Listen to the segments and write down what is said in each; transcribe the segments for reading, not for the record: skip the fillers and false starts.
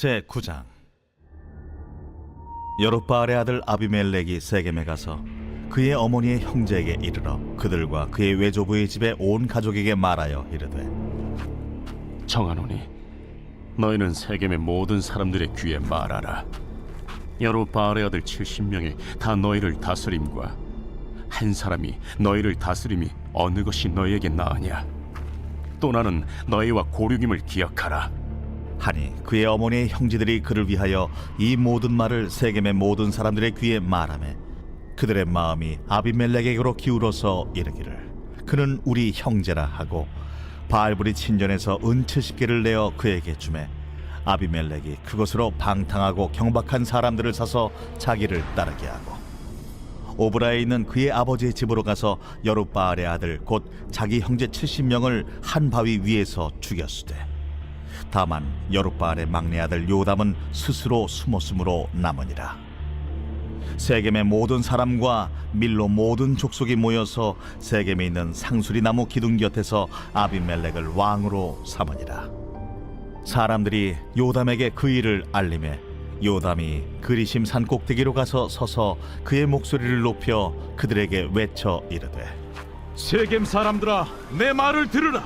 제9장. 여룻바알의 아들 아비멜렉이 세겜에 가서 그의 어머니의 형제에게 이르러 그들과 그의 외조부의 집에 온 가족에게 말하여 이르되, 청하노니 너희는 세겜의 모든 사람들의 귀에 말하라. 여룻바알의 아들 70명이 다 너희를 다스림과 한 사람이 너희를 다스림이 어느 것이 너희에게 나으냐? 또 나는 너희와 고륙임을 기억하라. 하니 그의 어머니의 형제들이 그를 위하여 이 모든 말을 세겜의 모든 사람들의 귀에 말하매 그들의 마음이 아비멜렉에게로 기울어서 이르기를, 그는 우리 형제라 하고 바알불이 친전에서 은 70개를 내어 그에게 주매 아비멜렉이 그것으로 방탕하고 경박한 사람들을 사서 자기를 따르게 하고 오브라에 있는 그의 아버지의 집으로 가서 여룻바알의 아들 곧 자기 형제 70명을 한 바위 위에서 죽였으되, 다만 여룻바알의 막내 아들 요담은 스스로 숨었으므로 남으니라. 세겜의 모든 사람과 밀로 모든 족속이 모여서 세겜에 있는 상수리 나무 기둥 곁에서 아비멜렉을 왕으로 삼으니라. 사람들이 요담에게 그 일을 알림해 요담이 그리심 산 꼭대기로 가서 서서 그의 목소리를 높여 그들에게 외쳐 이르되, 세겜 사람들아, 내 말을 들으라.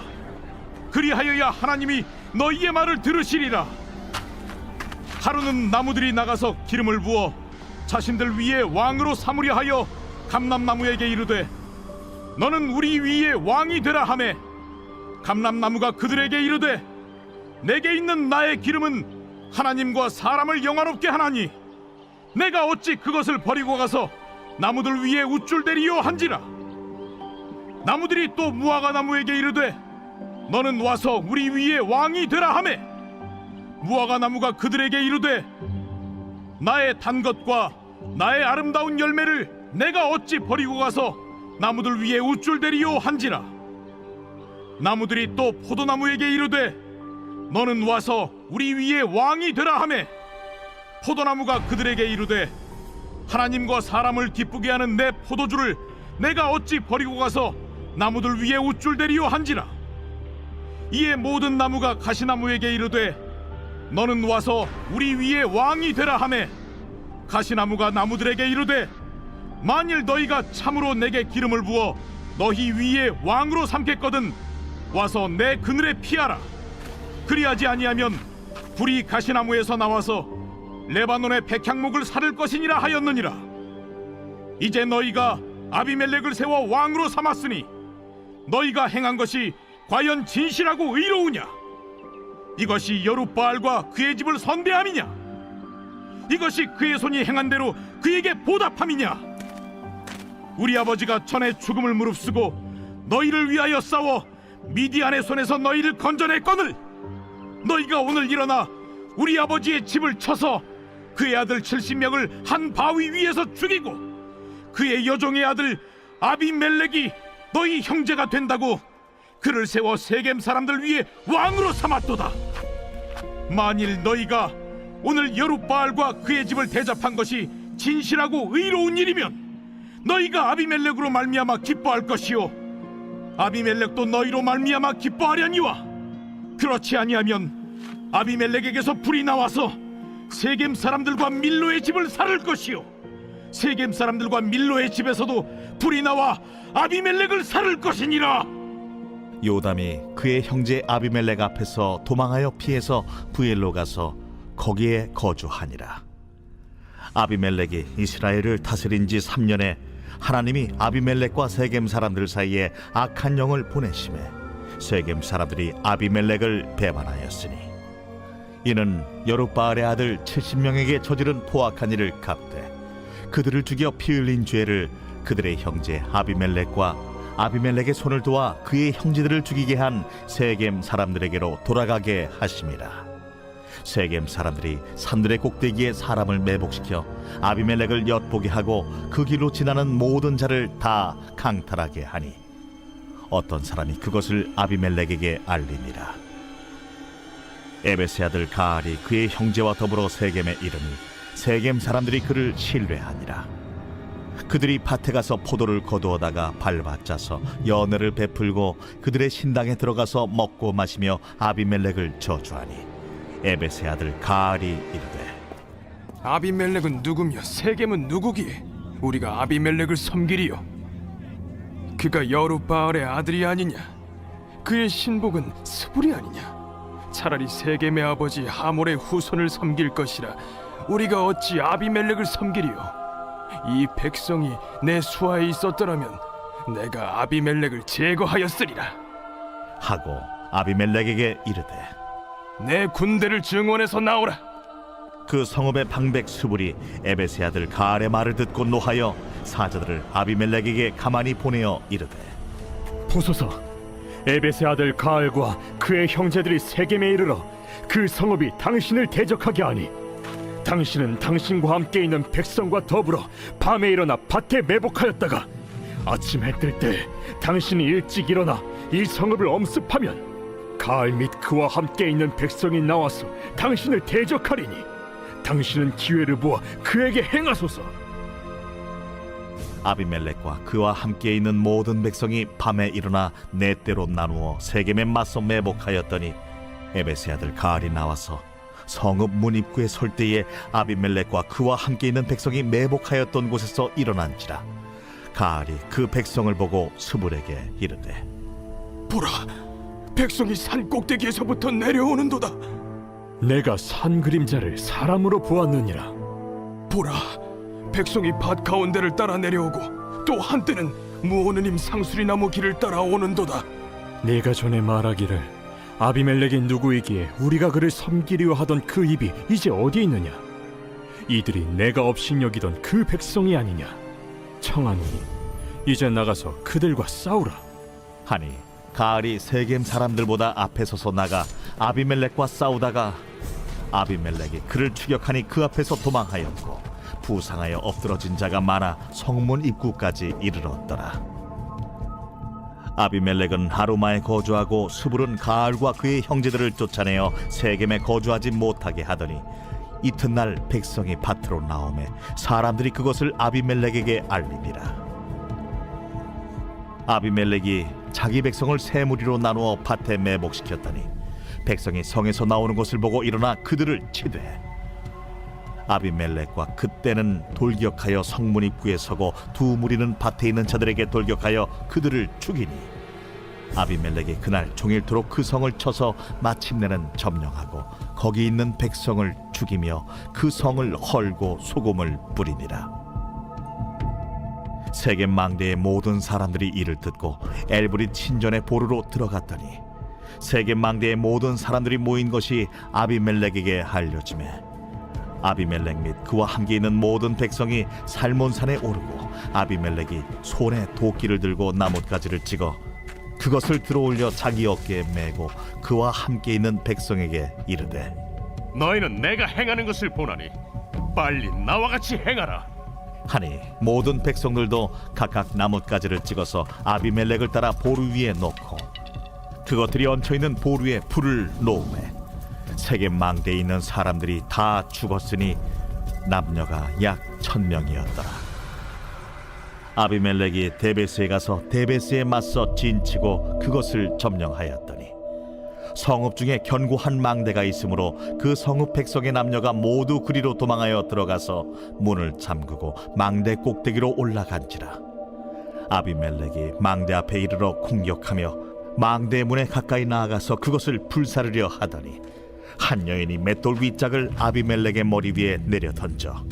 그리하여야 하나님이 너희의 말을 들으시리라. 하루는 나무들이 나가서 기름을 부어 자신들 위에 왕으로 삼으려 하여 감람나무에게 이르되, 너는 우리 위에 왕이 되라 하매 감람나무가 그들에게 이르되, 내게 있는 나의 기름은 하나님과 사람을 영화롭게 하나니 내가 어찌 그것을 버리고 가서 나무들 위에 우쭐대리요 한지라. 나무들이 또 무화과 나무에게 이르되, 너는 와서 우리 위에 왕이 되라 하매 무화과 나무가 그들에게 이르되, 나의 단 것과 나의 아름다운 열매를 내가 어찌 버리고 가서 나무들 위에 우쭐대리요 한지라. 나무들이 또 포도나무에게 이르되, 너는 와서 우리 위에 왕이 되라 하매 포도나무가 그들에게 이르되, 하나님과 사람을 기쁘게 하는 내 포도주를 내가 어찌 버리고 가서 나무들 위에 우쭐대리요 한지라. 이에 모든 나무가 가시나무에게 이르되, 너는 와서 우리 위에 왕이 되라 하매 가시나무가 나무들에게 이르되, 만일 너희가 참으로 내게 기름을 부어 너희 위에 왕으로 삼겠거든 와서 내 그늘에 피하라. 그리하지 아니하면 불이 가시나무에서 나와서 레바논의 백향목을 사를 것이니라 하였느니라. 이제 너희가 아비멜렉을 세워 왕으로 삼았으니 너희가 행한 것이 과연 진실하고 의로우냐? 이것이 여룻바알과 그의 집을 선대함이냐? 이것이 그의 손이 행한 대로 그에게 보답함이냐? 우리 아버지가 전에 죽음을 무릅쓰고 너희를 위하여 싸워 미디안의 손에서 너희를 건져냈거늘 너희가 오늘 일어나 우리 아버지의 집을 쳐서 그의 아들 70명을 한 바위 위에서 죽이고 그의 여종의 아들 아비멜렉이 너희 형제가 된다고 그를 세워 세겜 사람들 위에 왕으로 삼았도다. 만일 너희가 오늘 여룻바알과 그의 집을 대접한 것이 진실하고 의로운 일이면 너희가 아비멜렉으로 말미암아 기뻐할 것이요 아비멜렉도 너희로 말미암아 기뻐하려니와, 그렇지 아니하면 아비멜렉에게서 불이 나와서 세겜 사람들과 밀로의 집을 살을 것이요 세겜 사람들과 밀로의 집에서도 불이 나와 아비멜렉을 살을 것이니라. 요담이 그의 형제 아비멜렉 앞에서 도망하여 피해서 부엘로 가서 거기에 거주하니라. 아비멜렉이 이스라엘을 다스린 지 3년에 하나님이 아비멜렉과 세겜 사람들 사이에 악한 영을 보내심에 세겜 사람들이 아비멜렉을 배반하였으니, 이는 여룻바알의 아들 70명에게 저지른 포악한 일을 갚되 그들을 죽여 피 흘린 죄를 그들의 형제 아비멜렉과 아비멜렉의 손을 도와 그의 형제들을 죽이게 한 세겜 사람들에게로 돌아가게 하심이라. 세겜 사람들이 산들의 꼭대기에 사람을 매복시켜 아비멜렉을 엿보게 하고 그 길로 지나는 모든 자를 다 강탈하게 하니 어떤 사람이 그것을 아비멜렉에게 알리니라. 에베스의 아들 가알이 그의 형제와 더불어 세겜에 이르니 세겜 사람들이 그를 신뢰하니라. 그들이 밭에 가서 포도를 거두어다가 밟아 짜서 연회를 베풀고 그들의 신당에 들어가서 먹고 마시며 아비멜렉을 저주하니 에벳의 아들 가알이 이르되 아비멜렉은 누구며 세겜은 누구기에 우리가 아비멜렉을 섬기리요? 그가 여룻바알의 아들이 아니냐? 그의 신복은 스불이 아니냐? 차라리 세겜의 아버지 하몰의 후손을 섬길 것이라 우리가 어찌 아비멜렉을 섬기리요? 이 백성이 내 수하에 있었더라면 내가 아비멜렉을 제거하였으리라. 하고 아비멜렉에게 이르되 내 군대를 증원해서 나오라. 그 성읍의 방백 수불이 에벳의 아들 가알의 말을 듣고 노하여 사자들을 아비멜렉에게 가만히 보내어 이르되 보소서, 에벳의 아들 가알과 그의 형제들이 세겜에 이르러 그 성읍이 당신을 대적하게 하니 당신은 당신과 함께 있는 백성과 더불어 밤에 일어나 밭에 매복하였다가 아침 해 뜰 때 당신이 일찍 일어나 이 성읍을 엄습하면 가알 및 그와 함께 있는 백성이 나와서 당신을 대적하리니 당신은 기회를 보아 그에게 행하소서. 아비멜렉과 그와 함께 있는 모든 백성이 밤에 일어나 네 때로 나누어 세겜에 맞서 매복하였더니 에벳의 아들 가알이 나와서 성읍 문 입구에 설 때에 아비멜렉과 그와 함께 있는 백성이 매복하였던 곳에서 일어난지라. 가알이 그 백성을 보고 스불에게 이르되 보라, 백성이 산 꼭대기에서부터 내려오는도다. 내가 산 그림자를 사람으로 보았느니라. 보라, 백성이 밭 가운데를 따라 내려오고 또 한때는 무오느님 상수리 나무 길을 따라 오는도다. 네가 전에 말하기를 아비멜렉이 누구이기에 우리가 그를 섬기려 하던 그 입이 이제 어디 있느냐? 이들이 내가 업신여기던 그 백성이 아니냐? 청하노니 이제 나가서 그들과 싸우라. 하니 가알이 세겜 사람들보다 앞에 서서 나가 아비멜렉과 싸우다가 아비멜렉이 그를 추격하니 그 앞에서 도망하였고 부상하여 엎드러진 자가 많아 성문 입구까지 이르렀더라. 아비멜렉은 하루마에 거주하고 스불은 가알과 그의 형제들을 쫓아내어 세겜에 거주하지 못하게 하더니 이튿날 백성이 밭으로 나오매 사람들이 그것을 아비멜렉에게 알리니라. 아비멜렉이 자기 백성을 세 무리로 나누어 밭에 매복시켰더니 백성이 성에서 나오는 것을 보고 일어나 그들을 치되 아비멜렉과 그때는 돌격하여 성문 입구에 서고 두 무리는 밭에 있는 자들에게 돌격하여 그들을 죽이니 아비멜렉이 그날 종일토록 그 성을 쳐서 마침내는 점령하고 거기 있는 백성을 죽이며 그 성을 헐고 소금을 뿌리니라. 세겜 망대의 모든 사람들이 이를 듣고 엘브릿 신전의 보루로 들어갔더니 세겜 망대의 모든 사람들이 모인 것이 아비멜렉에게 알려지매 아비멜렉 및 그와 함께 있는 모든 백성이 살몬산에 오르고 아비멜렉이 손에 도끼를 들고 나뭇가지를 찍어 그것을 들어올려 자기 어깨에 메고 그와 함께 있는 백성에게 이르되 너희는 내가 행하는 것을 보나니 빨리 나와 같이 행하라. 하니 모든 백성들도 각각 나뭇가지를 찍어서 아비멜렉을 따라 보루 위에 놓고 그것들이 얹혀있는 보루에 불을 놓으매 세겜 망대에 있는 사람들이 다 죽었으니 남녀가 약 1000명이었더라. 아비멜렉이 데베스에 가서 데베스에 맞서 진치고 그것을 점령하였더니 성읍 중에 견고한 망대가 있으므로 그 성읍 백성의 남녀가 모두 그리로 도망하여 들어가서 문을 잠그고 망대 꼭대기로 올라간지라. 아비멜렉이 망대 앞에 이르러 공격하며 망대 문에 가까이 나아가서 그것을 불사르려 하더니 한 여인이 맷돌 윗짝을 아비멜렉의 머리 위에 내려 던져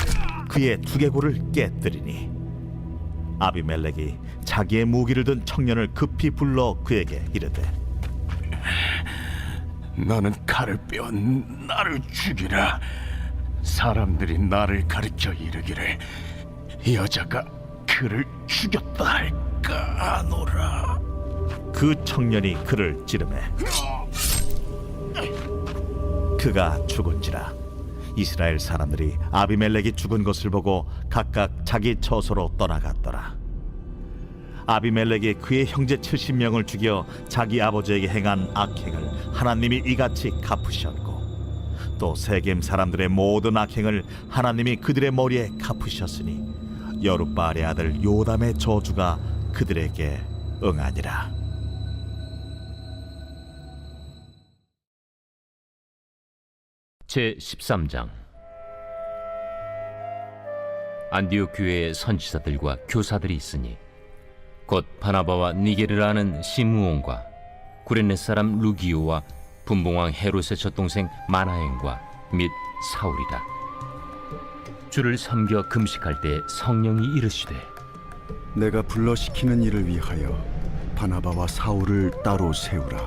그의 두개골을 깨뜨리니 아비멜렉이 자기의 무기를 든 청년을 급히 불러 그에게 이르되 너는 칼을 빼어 나를 죽이라. 사람들이 나를 가리켜 이르기를 여자가 그를 죽였다 할까 하노라. 그 청년이 그를 찌르매 그가 죽은지라. 이스라엘 사람들이 아비멜렉이 죽은 것을 보고 각각 자기 처소로 떠나갔더라. 아비멜렉이 그의 형제 70명을 죽여 자기 아버지에게 행한 악행을 하나님이 이같이 갚으셨고 또 세겜 사람들의 모든 악행을 하나님이 그들의 머리에 갚으셨으니 여룻바알의 아들 요담의 저주가 그들에게 응하니라. 제13장. 안디옥 교회에 선지자들과 교사들이 있으니 곧 바나바와 니게르라는 시므온과 구레네 사람 루기오와 분봉왕 헤롯의 젖동생 마나엔과 및 사울이라. 주를 섬겨 금식할 때 성령이 이르시되 내가 불러시키는 일을 위하여 바나바와 사울을 따로 세우라.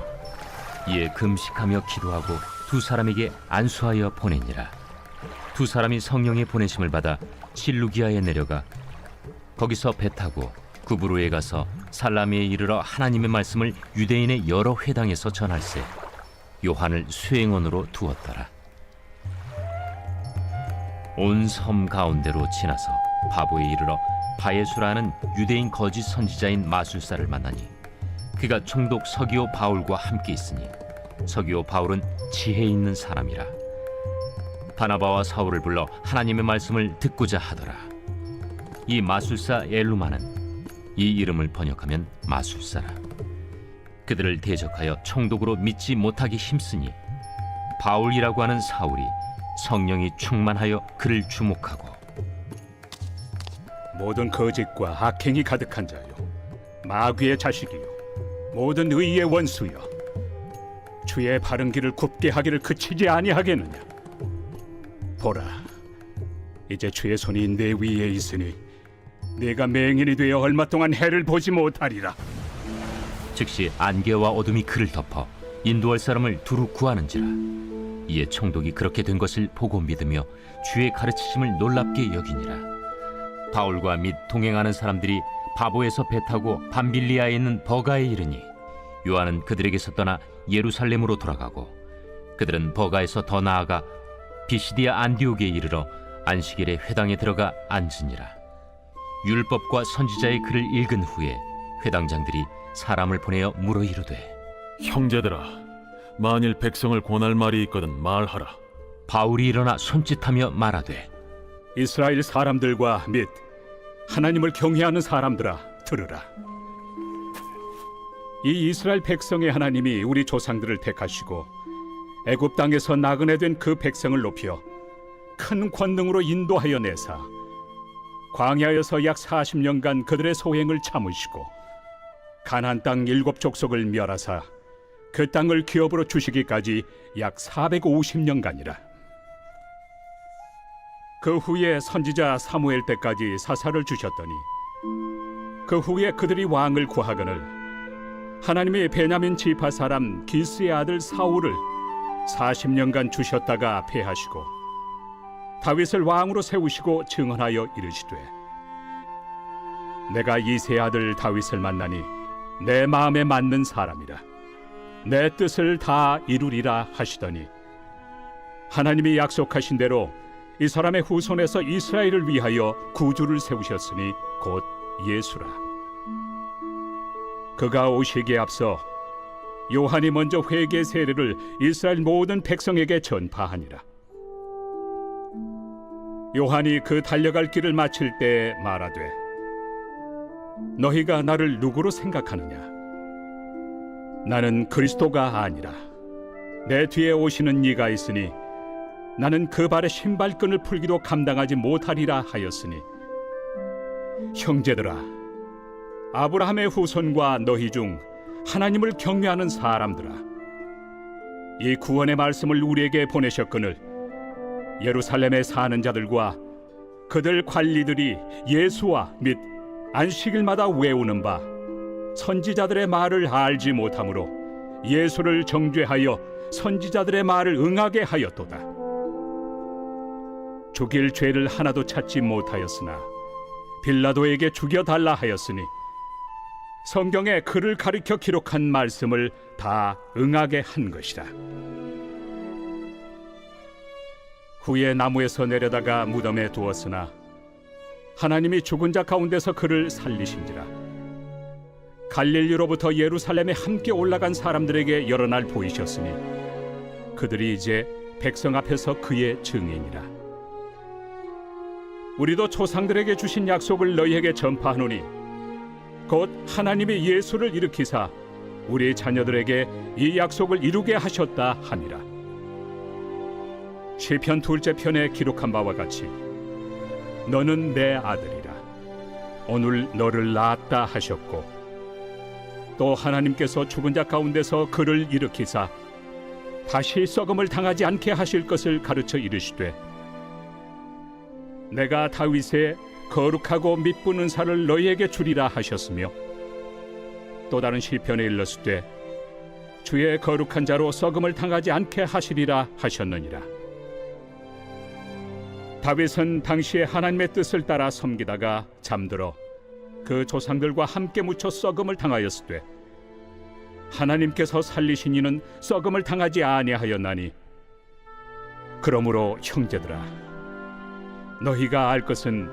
이에 금식하며 기도하고 두 사람에게 안수하여 보내니라. 두 사람이 성령의 보내심을 받아 실루기아에 내려가 거기서 배 타고 구브로에 가서 살라미에 이르러 하나님의 말씀을 유대인의 여러 회당에서 전할세 요한을 수행원으로 두었더라. 온 섬 가운데로 지나서 바보에 이르러 바예수라는 유대인 거짓 선지자인 마술사를 만나니 그가 총독 서기오 바울과 함께 있으니 서기오 바울은 지혜 있는 사람이라. 바나바와 사울을 불러 하나님의 말씀을 듣고자 하더라. 이 마술사 엘루마는 이 이름을 번역하면 마술사라. 그들을 대적하여 총독으로 믿지 못하게 힘쓰니 바울이라고 하는 사울이 성령이 충만하여 그를 주목하고 모든 거짓과 악행이 가득한 자요, 마귀의 자식이요, 모든 의의 원수여, 주의 바른 길을 굽게 하기를 그치지 아니하겠느냐. 보라, 이제 주의 손이 내 위에 있으니 네가 맹인이 되어 얼마 동안 해를 보지 못하리라. 즉시 안개와 어둠이 그를 덮어 인도할 사람을 두루 구하는지라. 이에 총독이 그렇게 된 것을 보고 믿으며 주의 가르치심을 놀랍게 여기니라. 바울과 및 동행하는 사람들이 바보에서 배 타고 밤빌리아에 있는 버가에 이르니 요한은 그들에게서 떠나 예루살렘으로 돌아가고 그들은 버가에서 더 나아가 비시디아 안디옥에 이르러 안식일에 회당에 들어가 앉으니라. 율법과 선지자의 글을 읽은 후에 회당장들이 사람을 보내어 물어 이르되 형제들아, 만일 백성을 권할 말이 있거든 말하라. 바울이 일어나 손짓하며 말하되 이스라엘 사람들과 및 하나님을 경외하는 사람들아, 들으라. 이 이스라엘 백성의 하나님이 우리 조상들을 택하시고 애굽 땅에서 나그네 된 그 백성을 높여 큰 권능으로 인도하여 내사 광야에서 약 40년간 그들의 소행을 참으시고 가나안 땅 7족속을 멸하사 그 땅을 기업으로 주시기까지 약 450년간이라. 그 후에 선지자 사무엘 때까지 사사를 주셨더니 그 후에 그들이 왕을 구하거늘 하나님이 베냐민 지파 사람 기스의 아들 사울을 40년간 주셨다가 패하시고 다윗을 왕으로 세우시고 증언하여 이르시되 내가 이새의 아들 다윗을 만나니 내 마음에 맞는 사람이라. 내 뜻을 다 이루리라 하시더니 하나님이 약속하신 대로 이 사람의 후손에서 이스라엘을 위하여 구주를 세우셨으니 곧 예수라. 그가 오시기에 앞서 요한이 먼저 회개 세례를 이스라엘 모든 백성에게 전파하니라. 요한이 그 달려갈 길을 마칠 때 말하되 너희가 나를 누구로 생각하느냐? 나는 그리스도가 아니라 내 뒤에 오시는 이가 있으니 나는 그 발의 신발끈을 풀기도 감당하지 못하리라 하였으니 형제들아, 아브라함의 후손과 너희 중 하나님을 경외하는 사람들아, 이 구원의 말씀을 우리에게 보내셨거늘 예루살렘에 사는 자들과 그들 관리들이 예수와 및 안식일마다 외우는 바 선지자들의 말을 알지 못하므로 예수를 정죄하여 선지자들의 말을 응하게 하였도다. 죽일 죄를 하나도 찾지 못하였으나 빌라도에게 죽여달라 하였으니 성경에 그를 가리켜 기록한 말씀을 다 응하게 한 것이라. 후에 나무에서 내려다가 무덤에 두었으나 하나님이 죽은 자 가운데서 그를 살리신지라. 갈릴리로부터 예루살렘에 함께 올라간 사람들에게 여러 날 보이셨으니 그들이 이제 백성 앞에서 그의 증인이라. 우리도 조상들에게 주신 약속을 너희에게 전파하노니 곧 하나님이 예수를 일으키사 우리 자녀들에게 이 약속을 이루게 하셨다 함이라. 시편 둘째 편에 기록한 바와 같이 너는 내 아들이라 오늘 너를 낳았다 하셨고, 또 하나님께서 죽은 자 가운데서 그를 일으키사 다시 썩음을 당하지 않게 하실 것을 가르쳐 이르시되, 내가 다윗의 거룩하고 미쁜 은사를 너희에게 주리라 하셨으며, 또 다른 시편에 일렀으되 주의 거룩한 자로 썩음을 당하지 않게 하시리라 하셨느니라. 다윗은 당시에 하나님의 뜻을 따라 섬기다가 잠들어 그 조상들과 함께 묻혀 썩음을 당하였으되, 하나님께서 살리신 이는 썩음을 당하지 아니하였나니, 그러므로 형제들아, 너희가 알 것은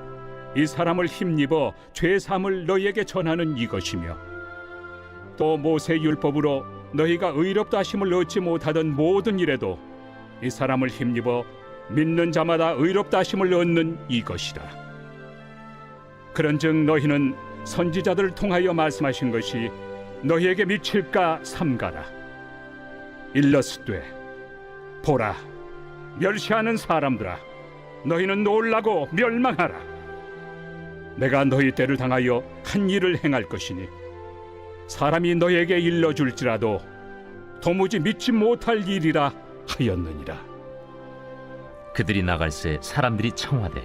이 사람을 힘입어 죄 사함을 너희에게 전하는 이것이며, 또 모세 율법으로 너희가 의롭다 하심을 얻지 못하던 모든 일에도 이 사람을 힘입어 믿는 자마다 의롭다 하심을 얻는 이것이라. 그런즉 너희는 선지자들을 통하여 말씀하신 것이 너희에게 미칠까 삼가라. 일렀으되 보라, 멸시하는 사람들아, 너희는 놀라고 멸망하라. 내가 너희 때를 당하여 한 일을 행할 것이니 사람이 너희에게 일러줄지라도 도무지 믿지 못할 일이라 하였느니라. 그들이 나갈새 사람들이 청하되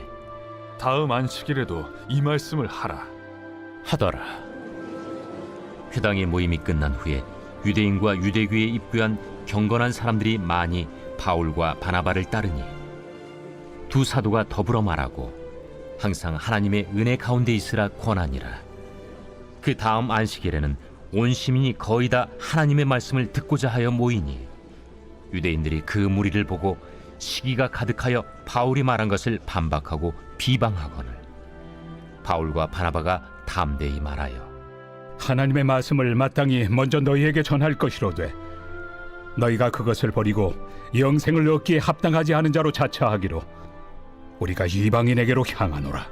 다음 안식일에도 이 말씀을 하라. 하더라. 회당의 모임이 끝난 후에 유대인과 유대교에 입교한 경건한 사람들이 많이 바울과 바나바를 따르니 두 사도가 더불어 말하고 항상 하나님의 은혜 가운데 있으라 권하니라. 그 다음 안식일에는 온 시민이 거의 다 하나님의 말씀을 듣고자 하여 모이니 유대인들이 그 무리를 보고 시기가 가득하여 바울이 말한 것을 반박하고 비방하거늘 바울과 바나바가 담대히 말하여 하나님의 말씀을 마땅히 먼저 너희에게 전할 것이로되, 너희가 그것을 버리고 영생을 얻기에 합당하지 않은 자로 자처하기로 우리가 이방인에게로 향하노라.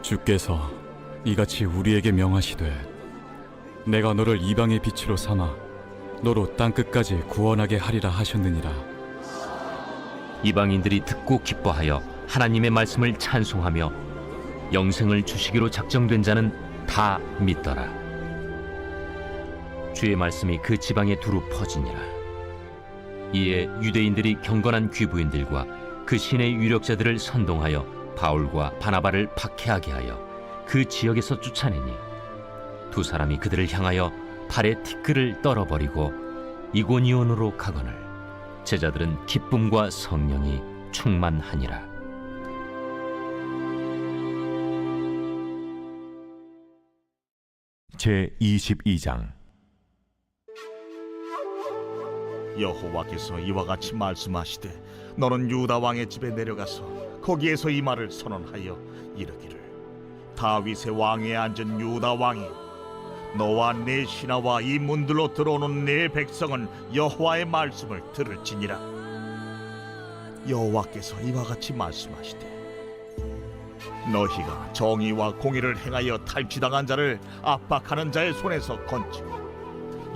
주께서 이같이 우리에게 명하시되 내가 너를 이방의 빛으로 삼아 너로 땅 끝까지 구원하게 하리라 하셨느니라. 이방인들이 듣고 기뻐하여 하나님의 말씀을 찬송하며 영생을 주시기로 작정된 자는 다 믿더라. 주의 말씀이 그 지방에 두루 퍼지니라. 이에 유대인들이 경건한 귀부인들과 그 신의 유력자들을 선동하여 바울과 바나바를 박해하게 하여 그 지역에서 쫓아내니 두 사람이 그들을 향하여 발에 티끌을 떨어버리고 이고니온으로 가거늘 제자들은 기쁨과 성령이 충만하니라. 제 22장. 여호와께서 이와 같이 말씀하시되 너는 유다 왕의 집에 내려가서 거기에서 이 말을 선언하여 이르기를, 다윗의 왕위에 앉은 유다 왕이 너와 네 신하와 이 문들로 들어오는 네 백성은 여호와의 말씀을 들을지니라. 여호와께서 이와 같이 말씀하시되 너희가 정의와 공의를 행하여 탈취당한 자를 압박하는 자의 손에서 건지고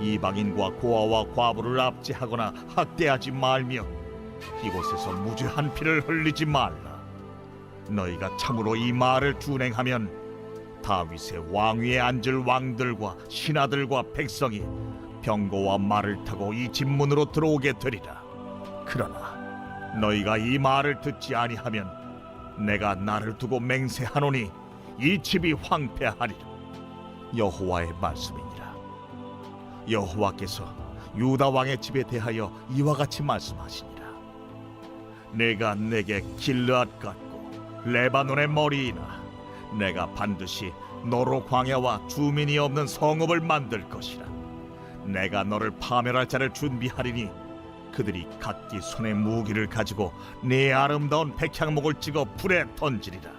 이방인과 고아와 과부를 압제하거나 학대하지 말며 이곳에서 무죄한 피를 흘리지 말라. 너희가 참으로 이 말을 준행하면 다윗의 왕위에 앉을 왕들과 신하들과 백성이 병거와 말을 타고 이 집 문으로 들어오게 되리라. 그러나 너희가 이 말을 듣지 아니하면 내가 나를 두고 맹세하노니 이 집이 황폐하리라. 여호와의 말씀이니라. 여호와께서 유다 왕의 집에 대하여 이와 같이 말씀하시니라. 내가 내게 길르앗 같고 레바논의 머리이나 내가 반드시 너로 광야와 주민이 없는 성읍을 만들 것이라. 내가 너를 파멸할 자를 준비하리니 그들이 각기 손에 무기를 가지고 네 아름다운 백향목을 찍어 불에 던지리라.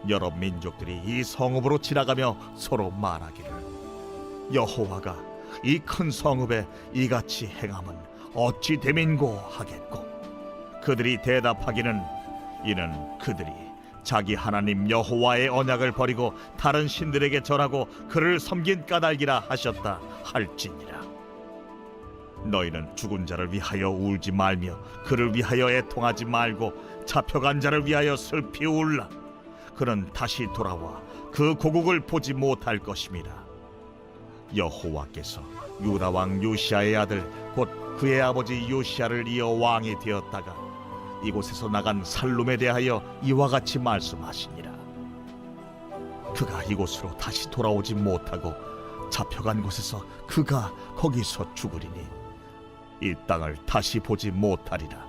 여러 민족들이 이 성읍으로 지나가며 서로 말하기를, 여호와가 이 큰 성읍에 이같이 행함은 어찌 됨인고 하겠고, 그들이 대답하기는 이는 그들이 자기 하나님 여호와의 언약을 버리고 다른 신들에게 절하고 그를 섬긴 까닭이라 하셨다 할지니라. 너희는 죽은 자를 위하여 울지 말며 그를 위하여 애통하지 말고 잡혀간 자를 위하여 슬피 울라. 그는 다시 돌아와 그 고국을 보지 못할 것임이라. 여호와께서 유다 왕 요시아의 아들 곧 그의 아버지 요시아를 이어 왕이 되었다가 이곳에서 나간 살룸에 대하여 이와 같이 말씀하시니라. 그가 이곳으로 다시 돌아오지 못하고 잡혀간 곳에서 그가 거기서 죽으리니 이 땅을 다시 보지 못하리라.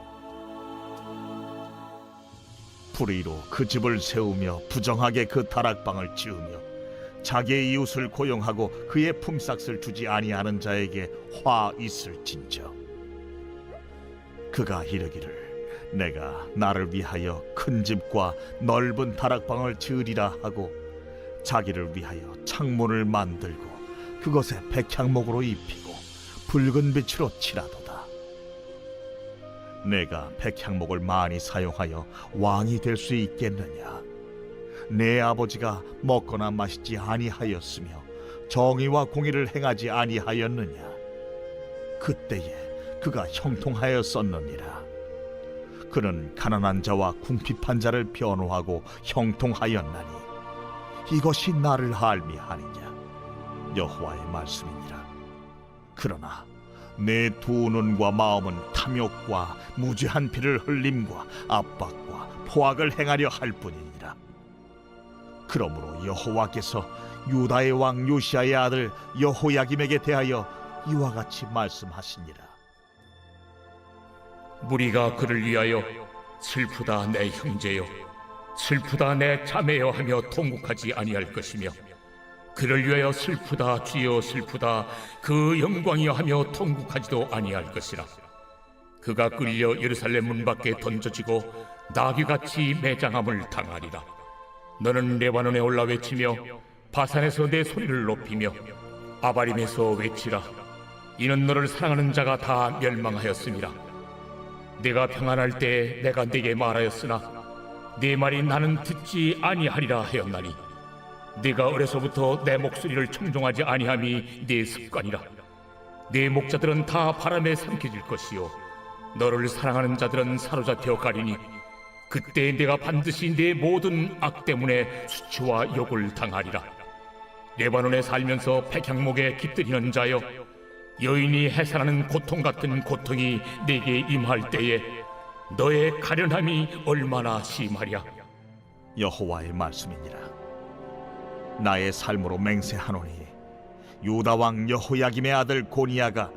불의로 그 집을 세우며 부정하게 그 다락방을 지으며 자기의 이웃을 고용하고 그의 품삯을 주지 아니하는 자에게 화 있을진저. 그가 이르기를 내가 나를 위하여 큰 집과 넓은 다락방을 지으리라 하고 자기를 위하여 창문을 만들고 그것에 백향목으로 입히고 붉은 빛으로 칠하도다. 내가 백향목을 많이 사용하여 왕이 될 수 있겠느냐? 내 아버지가 먹거나 마시지 아니하였으며 정의와 공의를 행하지 아니하였느냐? 그때에 그가 형통하였었느니라. 그는 가난한 자와 궁핍한 자를 변호하고 형통하였나니 이것이 나를 알미하느냐? 여호와의 말씀이니라. 그러나 내 두 눈과 마음은 탐욕과 무죄한 피를 흘림과 압박과 포악을 행하려 할 뿐이니라. 그러므로 여호와께서 유다의 왕 요시아의 아들 여호야김에게 대하여 이와 같이 말씀하시니라. 무리가 그를 위하여 슬프다 내 형제여, 슬프다 내 자매여 하며 통곡하지 아니할 것이며, 그를 위하여 슬프다 주여 슬프다 그 영광이여 하며 통곡하지도 아니할 것이라. 그가 끌려 예루살렘 문 밖에 던져지고 나귀같이 매장함을 당하리라. 너는 레바논에 올라 외치며 바산에서 내 소리를 높이며 아바림에서 외치라. 이는 너를 사랑하는 자가 다 멸망하였음이라. 내가 평안할 때 내가 네게 말하였으나 네 말이 나는 듣지 아니하리라 하였나니, 네가 어려서부터 내 목소리를 청종하지 아니함이 네 습관이라. 네 목자들은 다 바람에 삼켜질 것이요 너를 사랑하는 자들은 사로잡혀 가리니, 그때 내가 반드시 네 모든 악 때문에 수치와 욕을 당하리라. 레바논에 살면서 백향목에 깃들이는 자여, 여인이 해산하는 고통 같은 고통이 네게 임할 때에 너의 가련함이 얼마나 심하랴. 여호와의 말씀이니라. 나의 삶으로 맹세하노니 유다 왕 여호야김의 아들 고니야가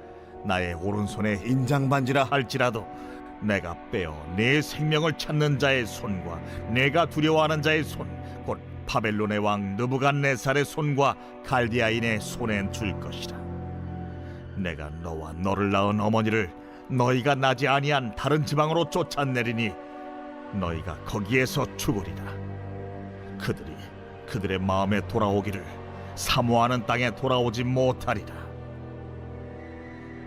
나의 오른손에 인장반지라 할지라도 내가 빼어 내 생명을 찾는 자의 손과 내가 두려워하는 자의 손, 곧 바벨론의 왕 느부갓네살의 손과 갈디아인의 손에 줄 것이라. 내가 너와 너를 낳은 어머니를 너희가 나지 아니한 다른 지방으로 쫓아내리니 너희가 거기에서 죽으리라. 그들이 그들의 마음에 돌아오기를 사모하는 땅에 돌아오지 못하리라.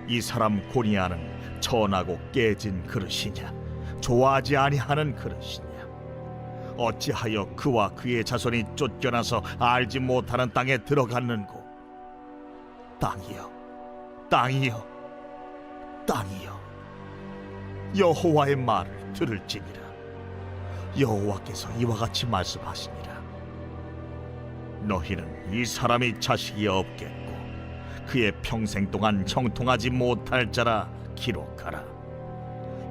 이 사람 고니야는 천하고 깨진 그릇이냐? 좋아하지 아니하는 그릇이냐? 어찌하여 그와 그의 자손이 쫓겨나서 알지 못하는 땅에 들어갔는고? 땅이여, 땅이여, 땅이여, 여호와의 말을 들을지니라. 여호와께서 이와 같이 말씀하시니라. 너희는 이 사람이 자식이 없겠고 그의 평생 동안 형통하지 못할 자라 기록하라.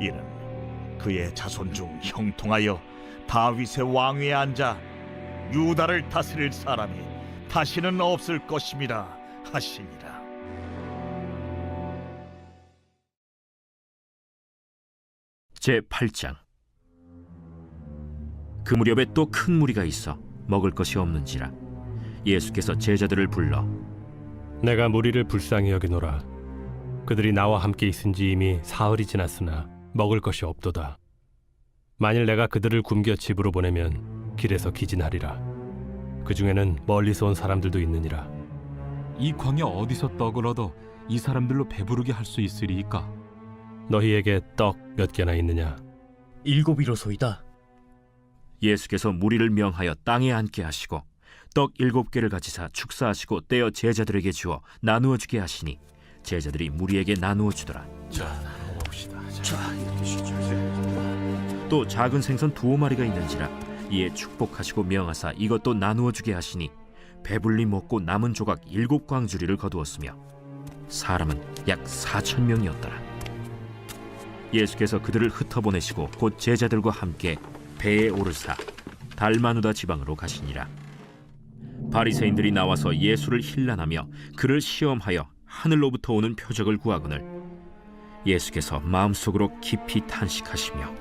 이는 그의 자손 중 형통하여 다윗의 왕위에 앉아 유다를 다스릴 사람이 다시는 없을 것임이라 하시니라. 제8장. 그 무렵에 또 큰 무리가 있어 먹을 것이 없는지라 예수께서 제자들을 불러 내가 무리를 불쌍히 여기노라. 그들이 나와 함께 있은지 이미 사흘이 지났으나 먹을 것이 없도다. 만일 내가 그들을 굶겨 집으로 보내면 길에서 기진하리라. 그 중에는 멀리서 온 사람들도 있느니라. 이 광야 어디서 떡을 얻어 이 사람들로 배부르게 할 수 있으리이까? 너희에게 떡 몇 개나 있느냐? 7이로소이다. 예수께서 무리를 명하여 땅에 앉게 하시고 떡 7개를 가지사 축사하시고 떼어 제자들에게 주어 나누어 주게 하시니 제자들이 무리에게 나누어 주더라. 또 작은 생선 2마리가 있는지라 이에 축복하시고 명하사 이것도 나누어 주게 하시니 배불리 먹고 남은 조각 7광주리를 거두었으며 사람은 약 4,000명이었더라. 예수께서 그들을 흩어보내시고 곧 제자들과 함께 배에 오르사 달마누다 지방으로 가시니라. 바리새인들이 나와서 예수를 힐난하며 그를 시험하여 하늘로부터 오는 표적을 구하거늘 예수께서 마음속으로 깊이 탄식하시며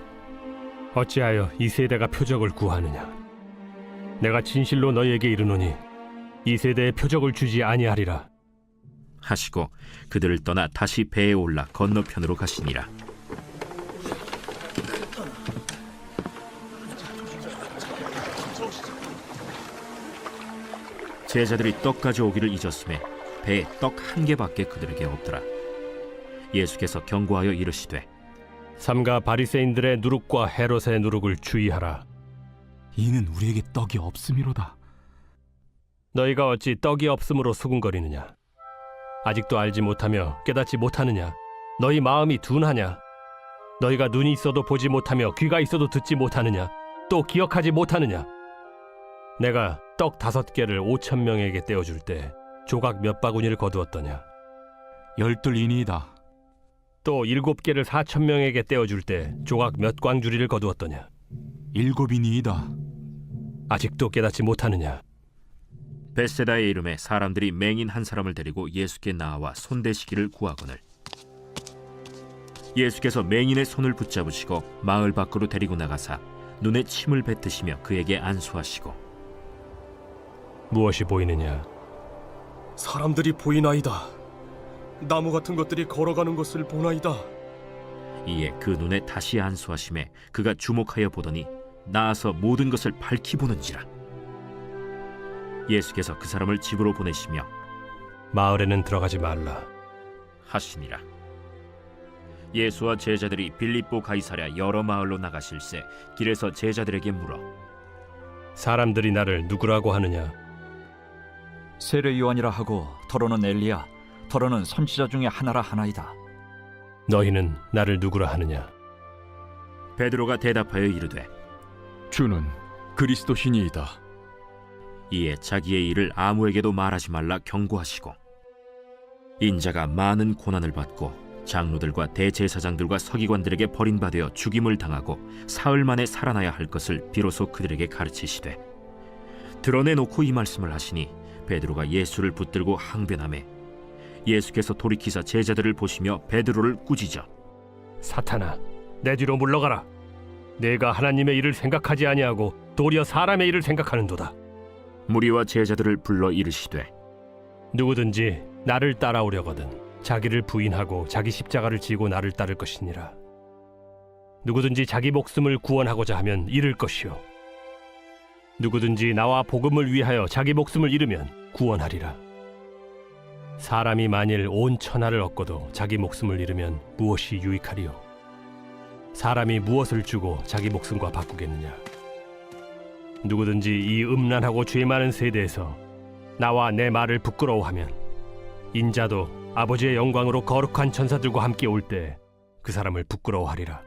어찌하여 이 세대가 표적을 구하느냐? 내가 진실로 너희에게 이르노니 이 세대에 표적을 주지 아니하리라. 하시고 그들을 떠나 다시 배에 올라 건너편으로 가시니라. 제자들이 떡 가져오기를 잊었음에 배에 떡 1개밖에 그들에게 없더라. 예수께서 경고하여 이르시되 삼가 바리새인들의 누룩과 헤롯의 누룩을 주의하라. 이는 우리에게 떡이 없음이로다. 너희가 어찌 떡이 없음으로 수군거리느냐? 아직도 알지 못하며 깨닫지 못하느냐? 너희 마음이 둔하냐? 너희가 눈이 있어도 보지 못하며 귀가 있어도 듣지 못하느냐? 또 기억하지 못하느냐? 내가 떡 5개를 5,000명에게 떼어줄 때 조각 몇 바구니를 거두었더냐? 12이니이다. 또 7개를 4,000명에게 떼어줄 때 조각 몇 광주리를 거두었더냐? 7이니이다. 아직도 깨닫지 못하느냐? 벳세다의 이름에 사람들이 맹인 한 사람을 데리고 예수께 나와 손대시기를 구하거늘 예수께서 맹인의 손을 붙잡으시고 마을 밖으로 데리고 나가사 눈에 침을 뱉으시며 그에게 안수하시고 무엇이 보이느냐? 사람들이 보이나이다. 나무 같은 것들이 걸어가는 것을 보나이다. 이에 그 눈에 다시 안수하심에 그가 주목하여 보더니 나아서 모든 것을 밝히 보는지라. 예수께서 그 사람을 집으로 보내시며 마을에는 들어가지 말라 하시니라. 예수와 제자들이 빌립보 가이사랴 여러 마을로 나가실새 길에서 제자들에게 물어 사람들이 나를 누구라고 하느냐? 세례 요한이라 하고 더러는 엘리야, 더러는 선지자 중에 하나라 하나이다. 너희는 나를 누구라 하느냐? 베드로가 대답하여 이르되 주는 그리스도시니이다. 이에 자기의 일을 아무에게도 말하지 말라 경고하시고 인자가 많은 고난을 받고 장로들과 대제사장들과 서기관들에게 버림받아 죽임을 당하고 사흘 만에 살아나야 할 것을 비로소 그들에게 가르치시되 드러내놓고 이 말씀을 하시니 베드로가 예수를 붙들고 항변하매 예수께서 돌이키사 제자들을 보시며 베드로를 꾸짖어 사탄아, 내 뒤로 물러가라. 내가 하나님의 일을 생각하지 아니하고 도리어 사람의 일을 생각하는도다. 무리와 제자들을 불러 이르시되 누구든지 나를 따라오려거든 자기를 부인하고 자기 십자가를 지고 나를 따를 것이니라. 누구든지 자기 목숨을 구원하고자 하면 잃을 것이요 누구든지 나와 복음을 위하여 자기 목숨을 잃으면 구원하리라. 사람이 만일 온 천하를 얻고도 자기 목숨을 잃으면 무엇이 유익하리요? 사람이 무엇을 주고 자기 목숨과 바꾸겠느냐? 누구든지 이 음란하고 죄 많은 세대에서 나와 내 말을 부끄러워하면 인자도 아버지의 영광으로 거룩한 천사들과 함께 올 때 그 사람을 부끄러워하리라.